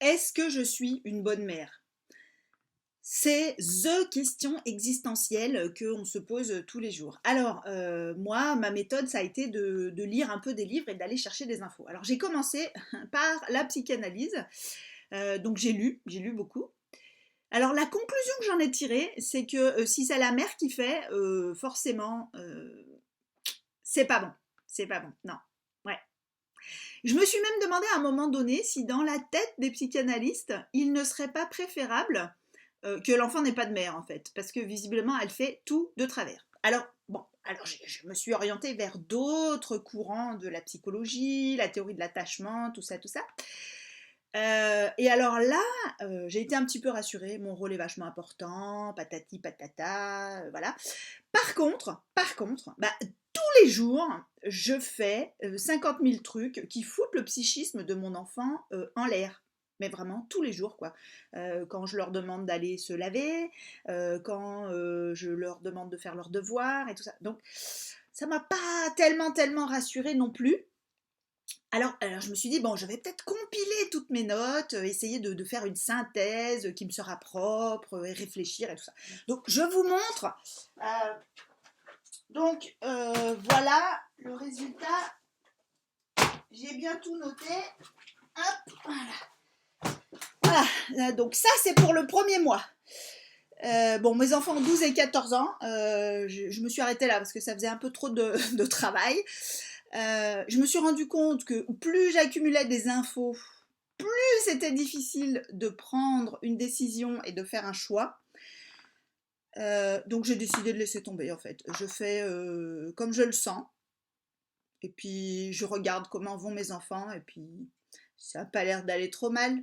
Est-ce que je suis une bonne mère? C'est the question existentielle qu'on se pose tous les jours. Alors, moi, ma méthode, ça a été de lire un peu des livres et d'aller chercher des infos. Alors, j'ai commencé par la psychanalyse, donc j'ai lu beaucoup. Alors, la conclusion que j'en ai tirée, c'est que si c'est la mère qui fait, forcément, c'est pas bon. C'est pas bon, non. Ouais. Je me suis même demandé à un moment donné si dans la tête des psychanalystes, il ne serait pas préférable que l'enfant n'ait pas de mère en fait, parce que visiblement elle fait tout de travers. Alors bon, alors je me suis orientée vers d'autres courants de la psychologie, la théorie de l'attachement, tout ça, tout ça. Et alors là, j'ai été un petit peu rassurée, mon rôle est vachement important, patati patata, voilà. Par contre, bah, tous les jours, je fais 50 000 trucs qui foutent le psychisme de mon enfant en l'air. Mais vraiment tous les jours, quoi. Quand je leur demande d'aller se laver, quand je leur demande de faire leurs devoirs et tout ça. Donc, ça m'a pas tellement rassurée non plus. Alors je me suis dit, bon, je vais peut-être compiler toutes mes notes, essayer de faire une synthèse qui me sera propre et réfléchir et tout ça. Donc, je vous montre. Euh, voilà le résultat. J'ai bien tout noté. Hop, voilà. Donc ça, c'est pour le premier mois. Bon, mes enfants ont 12 et 14 ans. Je me suis arrêtée là parce que ça faisait un peu trop de travail. Je me suis rendu compte que plus j'accumulais des infos, plus c'était difficile de prendre une décision et de faire un choix. Donc j'ai décidé de laisser tomber en fait. Je fais comme je le sens. Et puis je regarde comment vont mes enfants. Et puis ça n'a pas l'air d'aller trop mal.